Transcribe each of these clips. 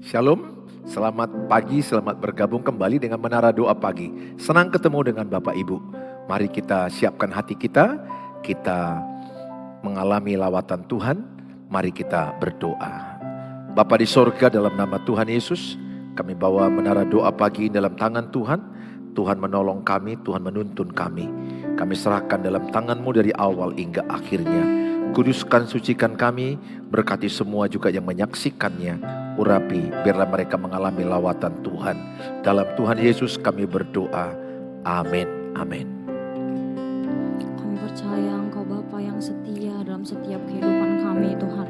Shalom, selamat pagi, selamat bergabung kembali dengan Menara Doa Pagi. Senang ketemu dengan Bapak Ibu. Mari kita siapkan hati kita mengalami lawatan Tuhan. Mari kita berdoa. Bapa di sorga, dalam nama Tuhan Yesus, kami bawa Menara Doa Pagi dalam tangan Tuhan. Tuhan menolong kami, Tuhan menuntun kami. Kami serahkan dalam tangan-Mu dari awal hingga akhirnya. Kuduskan, sucikan kami, berkati semua juga yang menyaksikannya. Urapi, biarlah mereka mengalami lawatan Tuhan. Dalam Tuhan Yesus kami berdoa. Amin. Amin. Kami percaya Engkau Bapa yang setia dalam setiap kehidupan kami, Tuhan.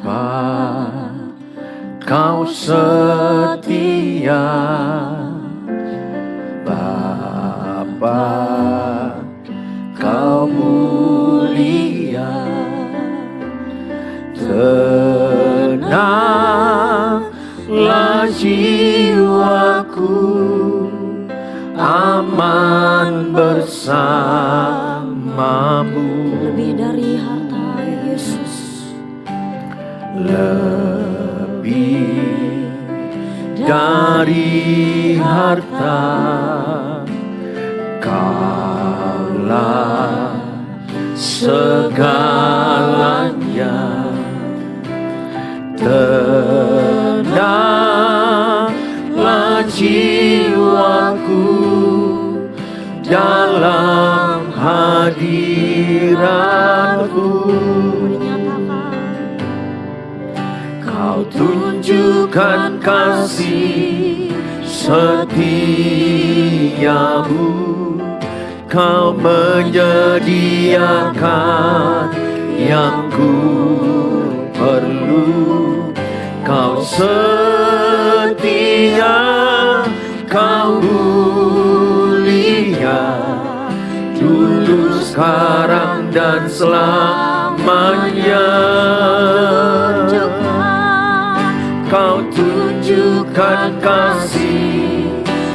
Bapa, Kau setia. Bapa, Kau mulia. Tenanglah jiwaku, aman bersamamu. Lebih dari harta, Yesus. Lebih dari harta, Kaulah segalanya. Tenanglah jiwaku dalam hadirat-Mu. Kau tunjukkan kasih setiamu. Kau menyediakan yang ku perlu. Kau setia, Kau mulia, dulu, sekarang, dan selamanya. Kau tunjukkan kasih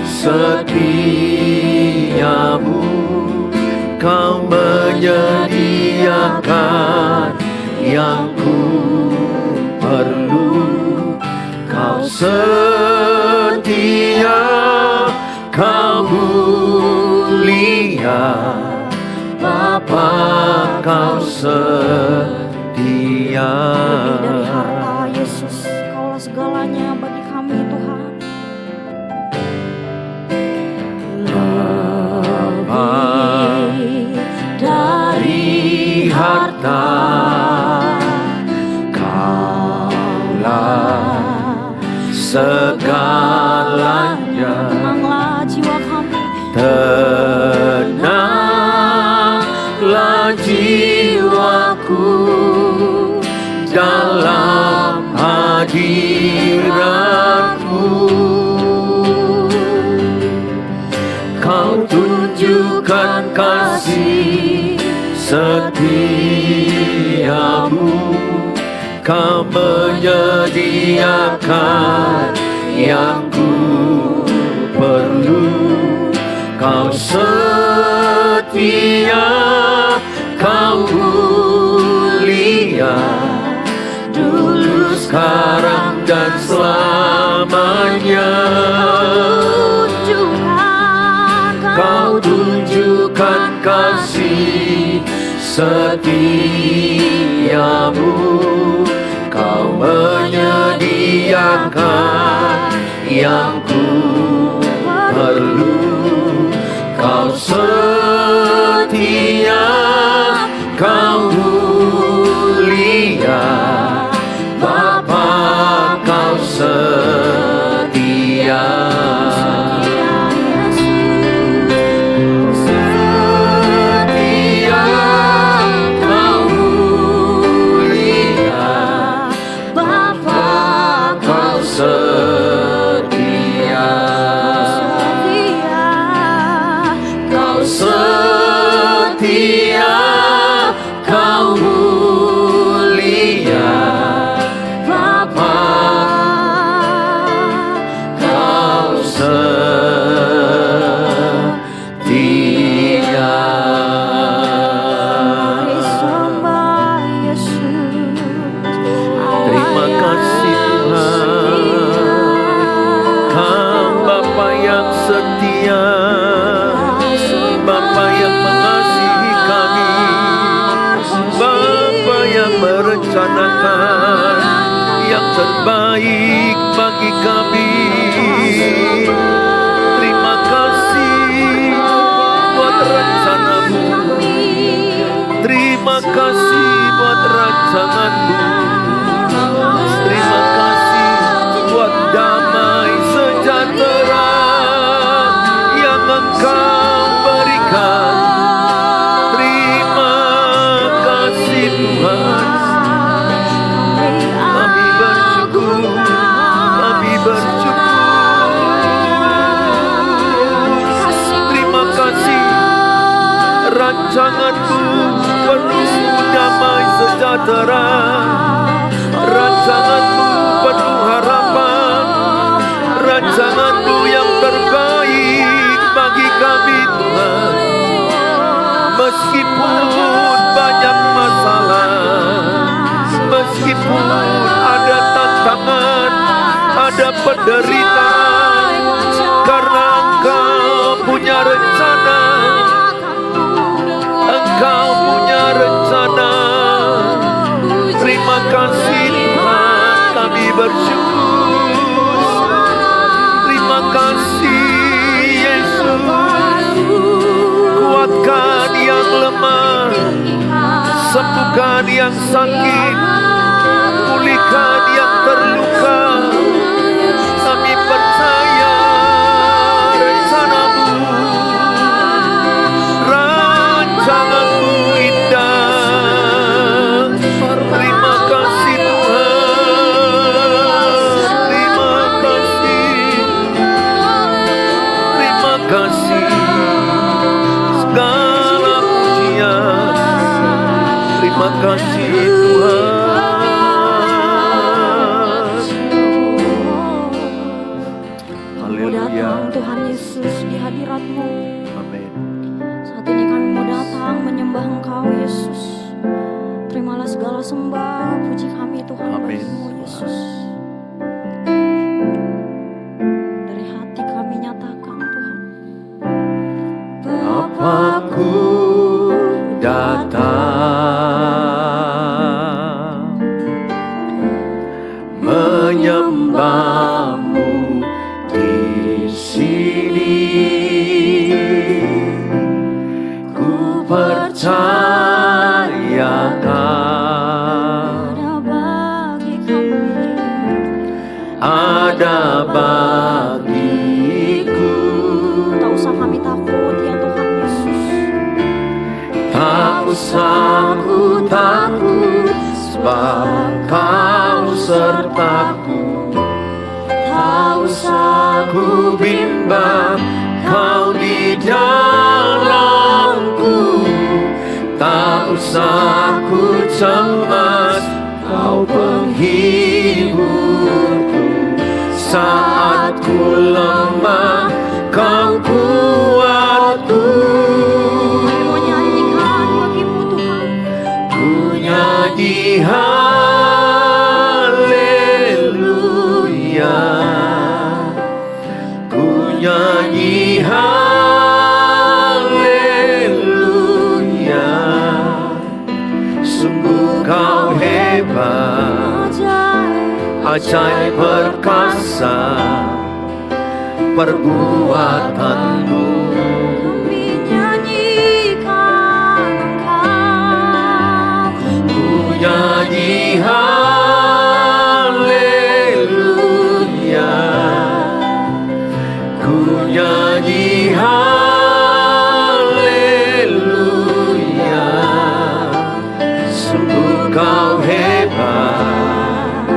setiamu. Kau menyediakan yang ku perlu. Kau setia, Kau mulia, Bapa, Kau setia. Lebih dari harta, Yesus. Kaulah segalanya bagi kami, Tuhan. Lebih dari harta, Kaulah segalanya. Tenanglah jiwa kami. Tenanglah jiwaku dalam hadirat-Mu. Kau tunjukkan kasih setiamu. Kau menyediakan yang ku perlu. Kau setia, Kau mulia, dulu, sekarang, dan selamanya. Kau tunjukkan kasih setiamu. Kau menyediakan yang ku perlu. Kau setia, Kau mulia, Bapa, Kau setia. Setia, Kau mulia, Bapa, Kau setia. Kau setia. merencanakan yang terbaik bagi kami. Terima kasih buat rencanamu. Terima kasih buat rancanganmu. Terima kasih buat damai sejahtera yang Engkau berikan. Terima kasih Tuhan. Kami bersyukur. Kami bersyukur. Terima kasih rancanganmu penuh damai sejahtera. Rancanganmu penuh harapan. Rancanganmu yang terbaik bagi kami Tuhan. Meskipun banyak masalah, meskipun ada tantangan, ada penderitaan, karena Engkau punya rencana. Engkau punya rencana. Terima kasih Tuhan, kami bersyukur. Terima kasih Yesus. Kuatkan yang lemah, sembuhkan yang sakit, pulihkan yang terluka. Kami percaya rencanamu, rancanganmu indah. Terima kasih Tuhan. Terima kasih. Terima kasih. Segala pujian. Terima kasih Tuhan. Haleluya. Tuhan Yesus di hadirat-Mu. Amin. Saat ini kami mau datang menyembah Engkau Yesus. Terimalah segala sembah puji kami Tuhan Amin. bagimu Yesus. Dari hati kami nyatakan Tuhan, Bapakku datang menyembahmu di sini. Ku percayakan ada bagiku. tak usah kami takut ya Tuhan Yesus. Tak usah ku takut, sebab Kau sertaku. Tak usah ku bimbang, Kau di dalamku. Tak usah ku cemas, Kau penghiburku. Saat ku lemah, Kau kuatku. Kami mau nyanyikan bagimu Tuhan. Ku nyanyi haleluya. Ku nyanyi haleluya. Sungguh Kau hebat, ajaib perkasa perbuatanmu. Kami nyanyikan Engkau. Ku nyanyi haleluya. Ku nyanyi haleluya. Sungguh Kau hebat,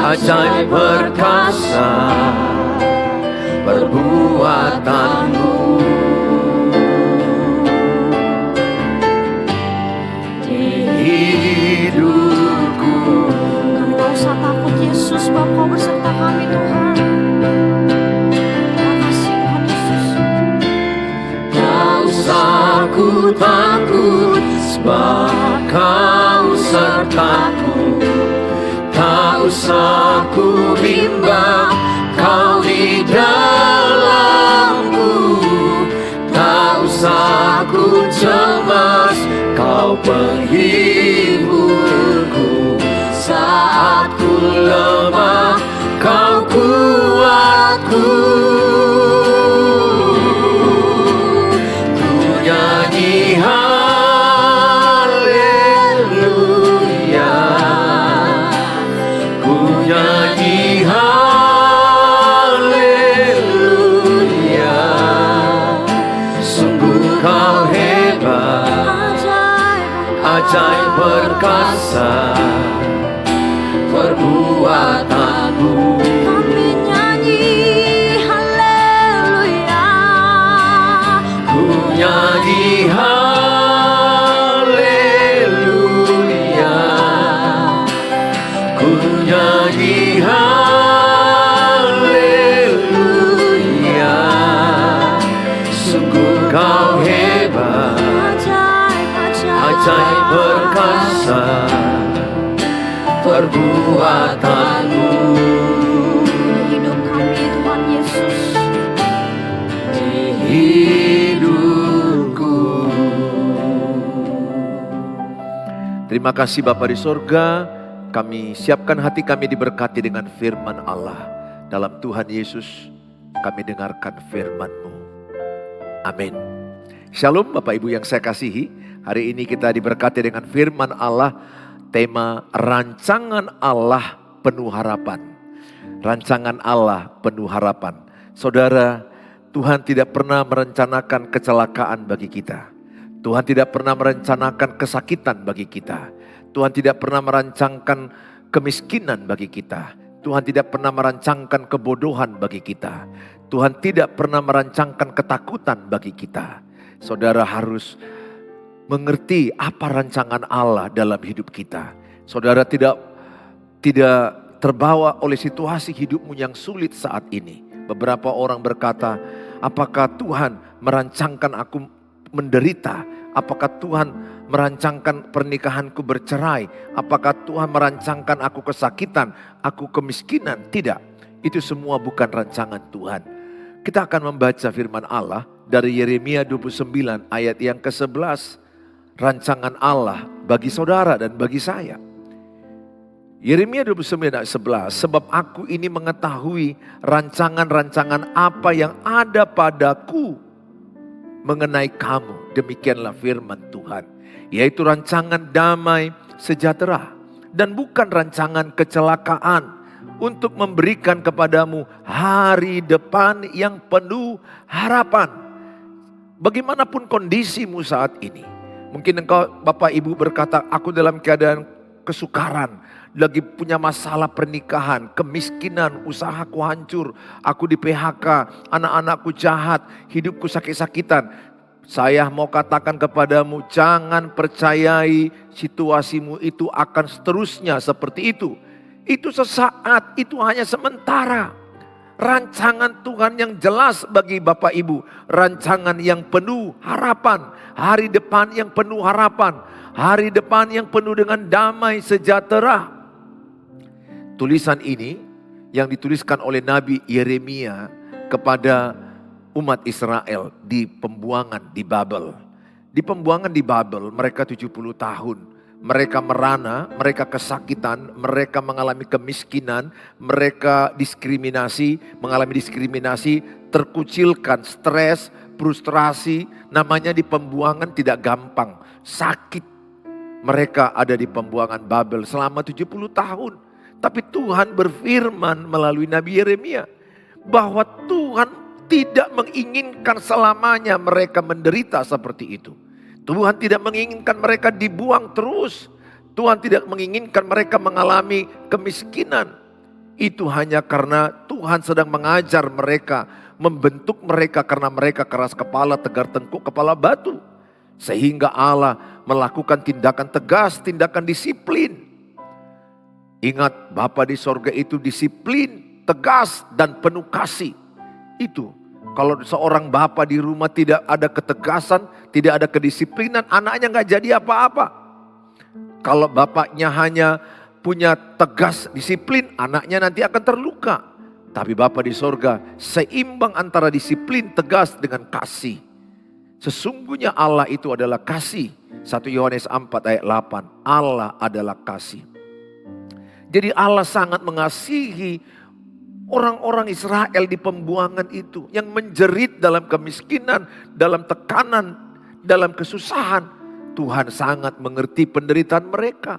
ajaib perkasa perbuatanmu. Di hidupku Kami tak usah takut Yesus, sebab Kau berserta kami Tuhan. Terima kasih Tuhan Yesus. tak usah ku takut, sebab Kau sertaku. Tak usah ku bimbang, Kau di dalamku. Tak usah ku cemas, Kau penghiburku. ajaib perkasa perbuatanmu. Kami nyanyi haleluya. Ku nyanyi haleluya. Ku nyanyi haleluya. Sungguh kau hebat, ajaib perkasa perbuatanmu. Hidup kami Tuhan Yesus. Di hidupku. Terima kasih Bapa di sorga, kami siapkan hati kami diberkati dengan firman Allah. Dalam Tuhan Yesus kami dengarkan firman-Mu. Amin. Shalom Bapak Ibu yang saya kasihi. Hari ini kita diberkati dengan firman Allah. Tema rancangan Allah penuh harapan. Rancangan Allah penuh harapan. Saudara, Tuhan tidak pernah merencanakan kecelakaan bagi kita. Tuhan tidak pernah merencanakan kesakitan bagi kita. Tuhan tidak pernah merancangkan kemiskinan bagi kita. Tuhan tidak pernah merancangkan kebodohan bagi kita. Tuhan tidak pernah merancangkan ketakutan bagi kita. Saudara harus mengerti apa rancangan Allah dalam hidup kita. Saudara tidak terbawa oleh situasi hidupmu yang sulit saat ini. Beberapa orang berkata, apakah Tuhan merancangkan aku menderita? Apakah Tuhan merancangkan pernikahanku bercerai? Apakah Tuhan merancangkan aku kesakitan, aku kemiskinan? Tidak, itu semua bukan rancangan Tuhan. Kita akan membaca firman Allah dari Yeremia 29 ayat yang ke-11. Rancangan Allah bagi saudara dan bagi saya. Yeremia 29 ayat 11. Sebab aku ini mengetahui rancangan-rancangan apa yang ada padaku mengenai kamu. Demikianlah firman Tuhan. Yaitu rancangan damai sejahtera. Dan bukan rancangan kecelakaan. Untuk memberikan kepadamu hari depan yang penuh harapan. Bagaimanapun kondisimu saat ini. Mungkin engkau Bapak Ibu berkata, aku dalam keadaan kesukaran, lagi punya masalah pernikahan, kemiskinan, usahaku hancur, aku di PHK, anak-anakku jahat, hidupku sakit-sakitan. Saya mau katakan kepadamu, jangan percayai situasimu itu akan seterusnya seperti itu. Itu sesaat, itu hanya sementara. Rancangan Tuhan yang jelas bagi Bapak Ibu. Rancangan yang penuh harapan. Hari depan yang penuh harapan. Hari depan yang penuh dengan damai sejahtera. Tulisan ini yang dituliskan oleh Nabi Yeremia kepada umat Israel di pembuangan di Babel. Di pembuangan di Babel mereka 70 tahun. Mereka merana, mereka kesakitan, mereka mengalami kemiskinan, mereka mengalami diskriminasi, terkucilkan, stres, frustrasi. Namanya di pembuangan tidak gampang, sakit. Mereka ada di pembuangan Babel selama 70 tahun. Tapi Tuhan berfirman melalui Nabi Yeremia bahwa Tuhan tidak menginginkan selamanya mereka menderita seperti itu. Tuhan tidak menginginkan mereka dibuang terus. Tuhan tidak menginginkan mereka mengalami kemiskinan. Itu hanya karena Tuhan sedang mengajar mereka, membentuk mereka karena mereka keras kepala, tegar tengkuk, kepala batu. Sehingga Allah melakukan tindakan tegas, tindakan disiplin. Ingat, Bapa di sorga itu disiplin, tegas dan penuh kasih. Itu. Kalau seorang bapak di rumah tidak ada ketegasan, tidak ada kedisiplinan, anaknya gak jadi apa-apa. Kalau bapaknya hanya punya tegas disiplin, anaknya nanti akan terluka. Tapi Bapa di sorga seimbang antara disiplin tegas dengan kasih. Sesungguhnya Allah itu adalah kasih. 1 Yohanes 4 ayat 8. Allah adalah kasih. Jadi Allah sangat mengasihi orang-orang Israel di pembuangan itu. Yang menjerit dalam kemiskinan, dalam tekanan, dalam kesusahan. Tuhan sangat mengerti penderitaan mereka.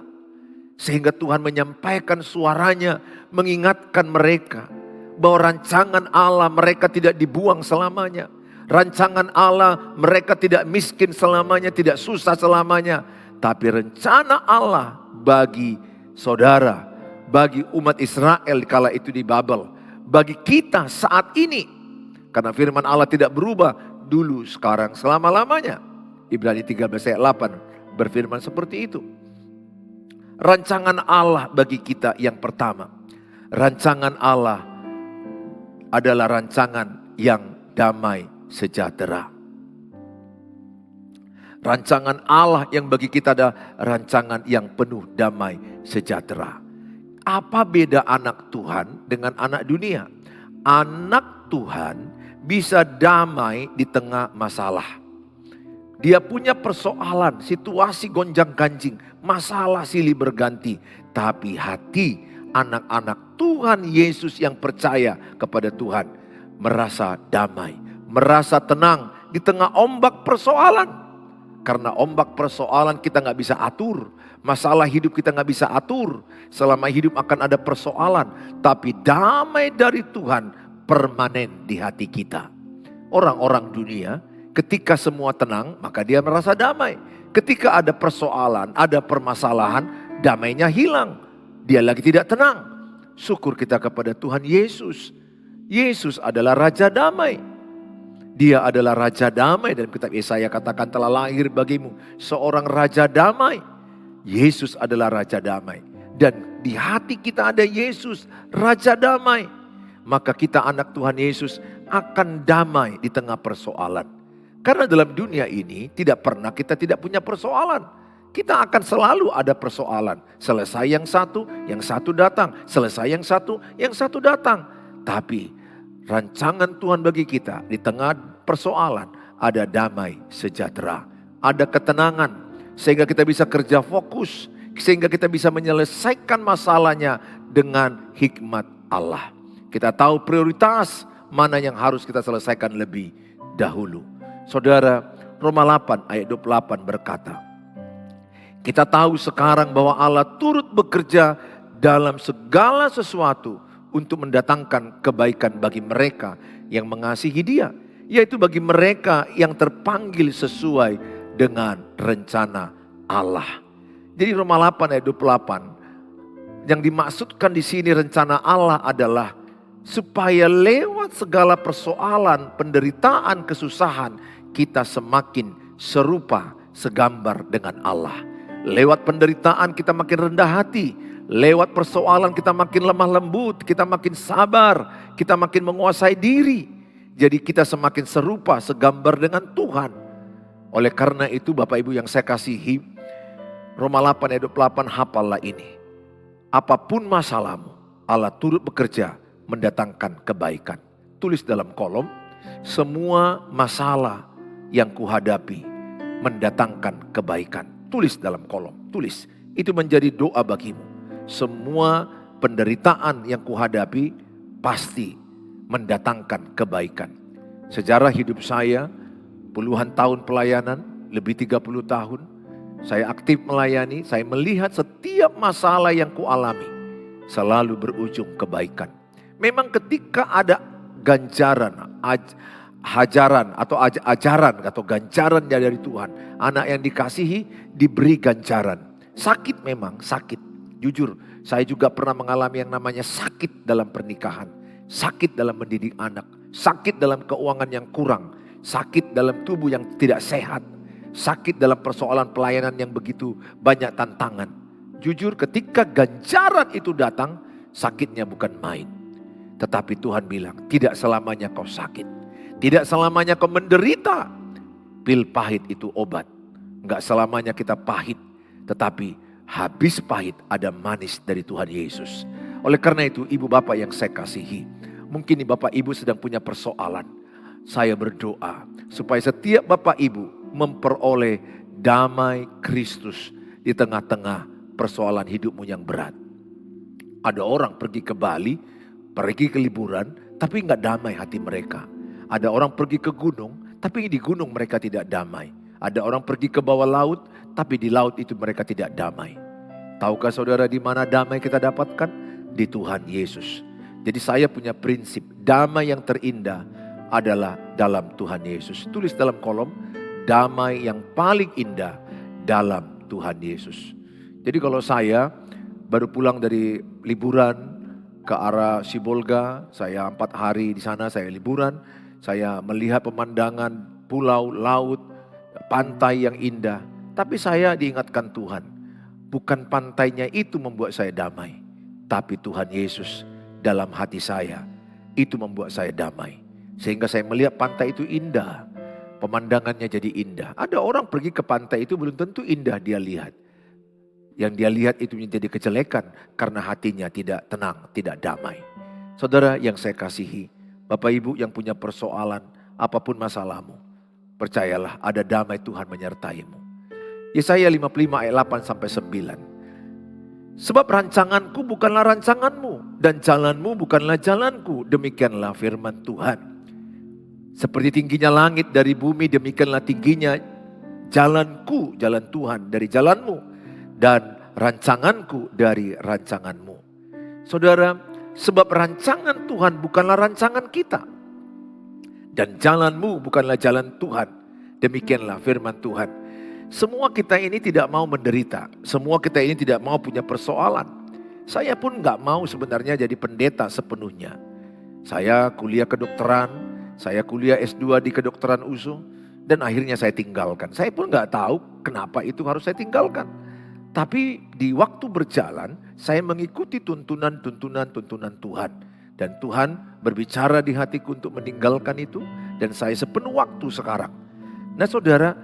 Sehingga Tuhan menyampaikan suaranya, mengingatkan mereka. Bahwa rancangan Allah mereka tidak dibuang selamanya. Rancangan Allah mereka tidak miskin selamanya, tidak susah selamanya. Tapi rencana Allah bagi saudara, bagi umat Israel kala itu di Babel, bagi kita saat ini. Karena firman Allah tidak berubah dulu, sekarang, selama-lamanya. Ibrani 13 ayat 8 berfirman seperti itu. Rancangan Allah bagi kita yang pertama. Rancangan Allah adalah rancangan yang damai sejahtera. Rancangan Allah yang bagi kita adalah rancangan yang penuh damai sejahtera. Apa beda anak Tuhan dengan anak dunia? Anak Tuhan bisa damai di tengah masalah. Dia punya persoalan, situasi gonjang-ganjing, masalah silih berganti. Tapi hati anak-anak Tuhan Yesus yang percaya kepada Tuhan merasa damai, merasa tenang di tengah ombak persoalan. Karena ombak persoalan kita gak bisa atur, masalah hidup kita gak bisa atur. Selama hidup akan ada persoalan, tapi damai dari Tuhan permanen di hati kita. Orang-orang dunia ketika semua tenang, maka dia merasa damai. Ketika ada persoalan, ada permasalahan, damainya hilang. Dia lagi tidak tenang. Syukur kita kepada Tuhan Yesus. Yesus adalah Raja Damai. Dia adalah Raja Damai. Dalam kitab Yesaya katakan telah lahir bagimu seorang Raja Damai. Yesus adalah Raja Damai. Dan di hati kita ada Yesus, Raja Damai. Maka kita anak Tuhan Yesus akan damai di tengah persoalan. Karena dalam dunia ini tidak pernah kita tidak punya persoalan. Kita akan selalu ada persoalan. Selesai yang satu datang. Selesai yang satu datang. Tapi rancangan Tuhan bagi kita di tengah persoalan ada damai sejahtera. Ada ketenangan sehingga kita bisa kerja fokus. Sehingga kita bisa menyelesaikan masalahnya dengan hikmat Allah. Kita tahu prioritas mana yang harus kita selesaikan lebih dahulu. Saudara, Roma 8 ayat 28 berkata, kita tahu sekarang bahwa Allah turut bekerja dalam segala sesuatu untuk mendatangkan kebaikan bagi mereka yang mengasihi Dia, yaitu bagi mereka yang terpanggil sesuai dengan rencana Allah. Jadi Roma 8 ayat 28, yang dimaksudkan di sini rencana Allah adalah supaya lewat segala persoalan, penderitaan, kesusahan, kita semakin serupa, segambar dengan Allah. Lewat penderitaan kita makin rendah hati. Lewat persoalan kita makin lemah lembut, kita makin sabar, kita makin menguasai diri. Jadi kita semakin serupa, segambar dengan Tuhan. Oleh karena itu Bapak Ibu yang saya kasihi, Roma 8 ayat 28 hafallah ini. Apapun masalahmu, Allah turut bekerja mendatangkan kebaikan. Tulis dalam kolom, semua masalah yang kuhadapi mendatangkan kebaikan. Tulis dalam kolom, tulis. Itu menjadi doa bagimu. Semua penderitaan yang kuhadapi pasti mendatangkan kebaikan. Sejarah hidup saya, puluhan tahun pelayanan, lebih 30 tahun. Saya aktif melayani, saya melihat setiap masalah yang kualami selalu berujung kebaikan. Memang ketika ada ganjaran, hajaran atau ajaran atau ganjaran dari Tuhan. Anak yang dikasihi diberi ganjaran. Sakit memang, sakit. Jujur, saya juga pernah mengalami yang namanya sakit dalam pernikahan. Sakit dalam mendidik anak. Sakit dalam keuangan yang kurang. Sakit dalam tubuh yang tidak sehat. Sakit dalam persoalan pelayanan yang begitu banyak tantangan. Jujur ketika ganjaran itu datang, sakitnya bukan main. Tetapi Tuhan bilang, tidak selamanya kau sakit. Tidak selamanya kau menderita. Pil pahit itu obat. Enggak selamanya kita pahit. Tetapi habis pahit ada manis dari Tuhan Yesus. Oleh karena itu ibu bapak yang saya kasihi. Mungkin bapak ibu sedang punya persoalan. Saya berdoa supaya setiap bapak ibu memperoleh damai Kristus di tengah-tengah persoalan hidupmu yang berat. Ada orang pergi ke Bali, pergi ke liburan, tapi enggak damai hati mereka. Ada orang pergi ke gunung, tapi di gunung mereka tidak damai. Ada orang pergi ke bawah laut, tapi di laut itu mereka tidak damai. Tahukah saudara di mana damai kita dapatkan? Di Tuhan Yesus. Jadi saya punya prinsip, damai yang terindah adalah dalam Tuhan Yesus. Tulis dalam kolom, damai yang paling indah dalam Tuhan Yesus. Jadi kalau saya baru pulang dari liburan ke arah Sibolga, saya 4 hari di sana, saya liburan, saya melihat pemandangan pulau, laut, pantai yang indah. Tapi saya diingatkan Tuhan, bukan pantainya itu membuat saya damai, tapi Tuhan Yesus dalam hati saya, itu membuat saya damai. Sehingga saya melihat pantai itu indah, pemandangannya jadi indah. Ada orang pergi ke pantai itu belum tentu indah dia lihat. Yang dia lihat itu menjadi kejelekan karena hatinya tidak tenang, tidak damai. Saudara yang saya kasihi, Bapak Ibu yang punya persoalan, apapun masalahmu, percayalah ada damai Tuhan menyertaimu. Yesaya 55 ayat 8 sampai 9. Sebab rancanganku bukanlah rancanganmu dan jalanmu bukanlah jalanku, demikianlah firman Tuhan. Seperti tingginya langit dari bumi, demikianlah tingginya jalanku, jalan Tuhan dari jalanmu, dan rancanganku dari rancanganmu. Saudara, sebab rancangan Tuhan bukanlah rancangan kita, dan jalanmu bukanlah jalan Tuhan, demikianlah firman Tuhan. Semua kita ini tidak mau menderita, semua kita ini tidak mau punya persoalan. Saya pun gak mau sebenarnya jadi pendeta sepenuhnya. Saya kuliah kedokteran, saya kuliah S2 di kedokteran USU, dan akhirnya saya tinggalkan. Saya pun gak tahu kenapa itu harus saya tinggalkan. Tapi di waktu berjalan, saya mengikuti tuntunan Tuhan. Dan Tuhan berbicara di hatiku untuk meninggalkan itu, dan saya sepenuh waktu sekarang. Nah saudara,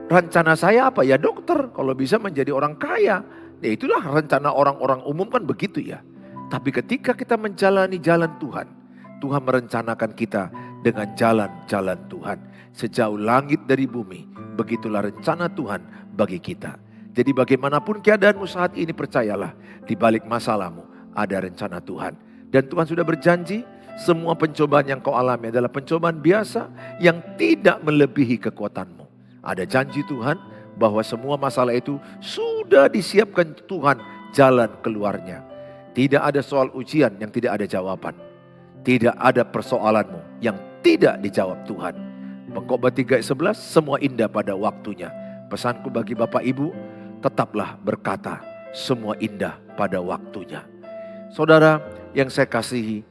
rencana saya apa? Ya dokter, kalau bisa menjadi orang kaya. Ya itulah rencana orang-orang umum kan begitu ya. Tapi ketika kita menjalani jalan Tuhan, Tuhan merencanakan kita dengan jalan-jalan Tuhan. Sejauh langit dari bumi, begitulah rencana Tuhan bagi kita. Jadi bagaimanapun keadaanmu saat ini, percayalah di balik masalahmu ada rencana Tuhan. Dan Tuhan sudah berjanji semua pencobaan yang kau alami adalah pencobaan biasa yang tidak melebihi kekuatanmu. Ada janji Tuhan bahwa semua masalah itu sudah disiapkan Tuhan jalan keluarnya. Tidak ada soal ujian yang tidak ada jawaban. Tidak ada persoalanmu yang tidak dijawab Tuhan. Pengkhotbah 3:11, semua indah pada waktunya. Pesanku bagi Bapak Ibu, tetaplah berkata, semua indah pada waktunya. Saudara yang saya kasihi,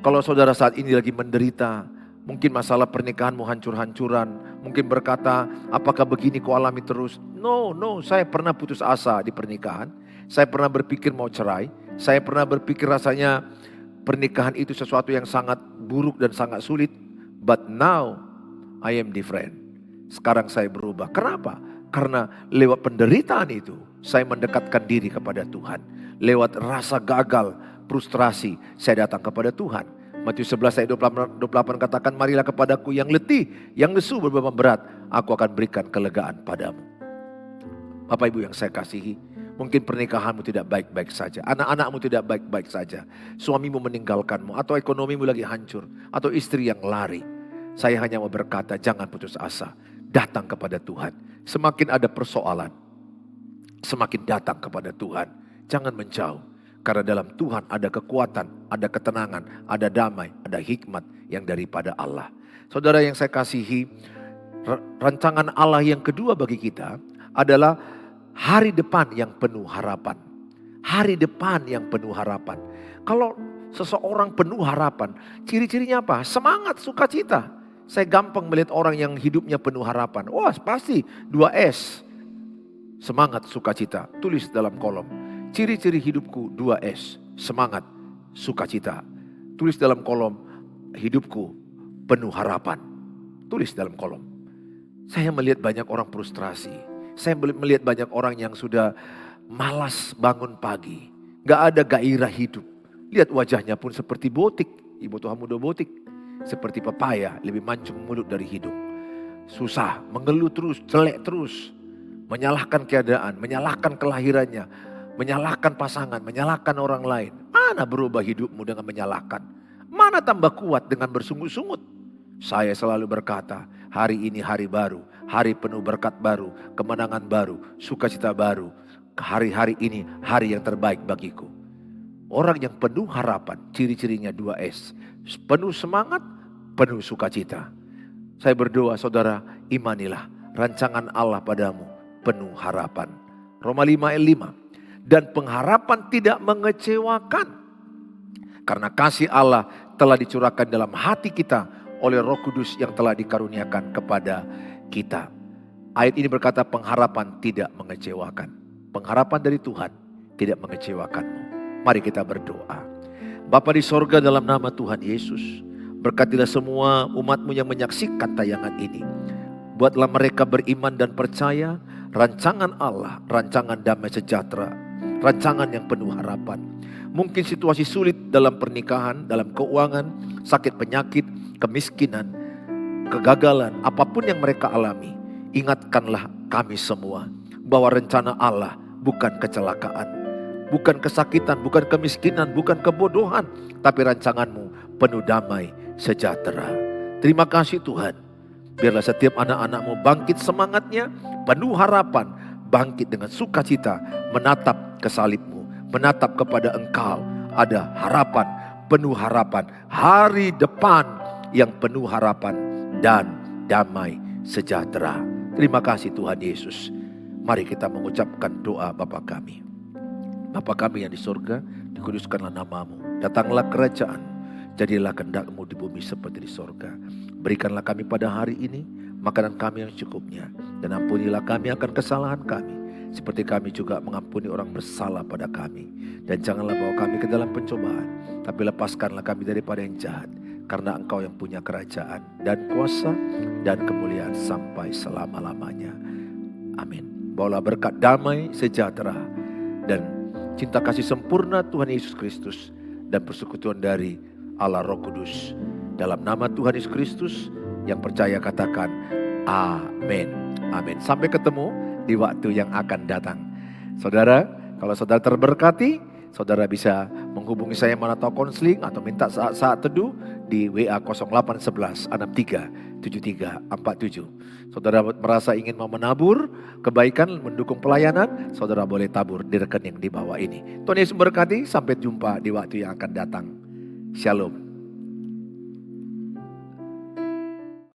kalau saudara saat ini lagi menderita, mungkin masalah pernikahanmu hancur-hancuran, mungkin berkata, apakah begini kau alami terus? No, saya pernah putus asa di pernikahan. Saya pernah berpikir mau cerai. Saya pernah berpikir rasanya pernikahan itu sesuatu yang sangat buruk dan sangat sulit. But now I am different. Sekarang saya berubah. Kenapa? Karena lewat penderitaan itu saya mendekatkan diri kepada Tuhan. Lewat rasa gagal, frustrasi, saya datang kepada Tuhan. Matius 11 ayat 28 katakan, marilah kepadaku yang letih, yang lesu berbeban berat, aku akan berikan kelegaan padamu. Bapak Ibu yang saya kasihi, mungkin pernikahanmu tidak baik-baik saja, anak-anakmu tidak baik-baik saja, suamimu meninggalkanmu, atau ekonomimu lagi hancur, atau istri yang lari. Saya hanya mau berkata, jangan putus asa, datang kepada Tuhan. Semakin ada persoalan, semakin datang kepada Tuhan. Jangan menjauh, karena dalam Tuhan ada kekuatan, ada ketenangan, ada damai, ada hikmat yang daripada Allah. Saudara yang saya kasihi, rancangan Allah yang kedua bagi kita adalah hari depan yang penuh harapan. Hari depan yang penuh harapan. Kalau seseorang penuh harapan, ciri-cirinya apa? Semangat, sukacita. Saya gampang melihat orang yang hidupnya penuh harapan. Wah, pasti 2S. Semangat, sukacita. Tulis dalam kolom. Ciri-ciri hidupku 2S. Semangat, sukacita. Tulis dalam kolom, hidupku penuh harapan. Tulis dalam kolom. Saya melihat banyak orang frustrasi. Saya melihat banyak orang yang sudah malas bangun pagi. Gak ada gairah hidup. Lihat wajahnya pun seperti botik. Ibu Tuhan muda botik. Seperti pepaya, lebih mancung mulut dari hidung. Susah, mengeluh terus, jelek terus. Menyalahkan keadaan, menyalahkan kelahirannya. Menyalahkan pasangan, menyalahkan orang lain. Mana berubah hidupmu dengan menyalahkan? Mana tambah kuat dengan bersungut-sungut? Saya selalu berkata, hari ini hari baru. Hari penuh berkat baru, kemenangan baru, sukacita baru. Hari-hari ini hari yang terbaik bagiku. Orang yang penuh harapan, ciri-cirinya 2S. Penuh semangat, penuh sukacita. Saya berdoa saudara, imanilah rancangan Allah padamu penuh harapan. Roma 5 ayat 5. Dan pengharapan tidak mengecewakan. Karena kasih Allah telah dicurahkan dalam hati kita oleh Roh Kudus yang telah dikaruniakan kepada kita. Ayat ini berkata pengharapan tidak mengecewakan. Pengharapan dari Tuhan tidak mengecewakanmu. Mari kita berdoa. Bapa di sorga, dalam nama Tuhan Yesus, berkatilah semua umat-Mu yang menyaksikan tayangan ini. Buatlah mereka beriman dan percaya rancangan Allah, rancangan damai sejahtera, rancangan yang penuh harapan. Mungkin situasi sulit dalam pernikahan, dalam keuangan, sakit penyakit, kemiskinan, kegagalan, apapun yang mereka alami. Ingatkanlah kami semua bahwa rencana Allah bukan kecelakaan, bukan kesakitan, bukan kemiskinan, bukan kebodohan, tapi rancangan-Mu penuh damai sejahtera. Terima kasih Tuhan. Biarlah setiap anak-anak-Mu bangkit semangatnya, penuh harapan, bangkit dengan sukacita, menatap ke salib-Mu, menatap kepada Engkau. Ada harapan, penuh harapan, hari depan yang penuh harapan dan damai sejahtera. Terima kasih Tuhan Yesus. Mari kita mengucapkan doa Bapa kami. Bapa kami yang di surga, dikuduskanlah nama-Mu. Datanglah kerajaan, jadilah kehendak-Mu di bumi seperti di surga. Berikanlah kami pada hari ini makanan kami yang secukupnya. Dan ampunilah kami akan kesalahan kami, seperti kami juga mengampuni orang bersalah pada kami. Dan janganlah bawa kami ke dalam pencobaan, tapi lepaskanlah kami daripada yang jahat. Karena Engkau yang punya kerajaan dan kuasa dan kemuliaan sampai selama-lamanya. Amin. Bawalah berkat damai sejahtera dan cinta kasih sempurna Tuhan Yesus Kristus dan persekutuan dari Allah Roh Kudus. Dalam nama Tuhan Yesus Kristus, yang percaya katakan amin. Amin. Sampai ketemu di waktu yang akan datang. Saudara, kalau saudara terberkati, saudara bisa menghubungi saya atau konseling atau minta saat teduh di WA 0811 63 7347. Saudara merasa ingin mau menabur kebaikan, mendukung pelayanan, saudara boleh tabur di rekening di bawah ini. Tuhan Yesus memberkati, sampai jumpa di waktu yang akan datang. Shalom.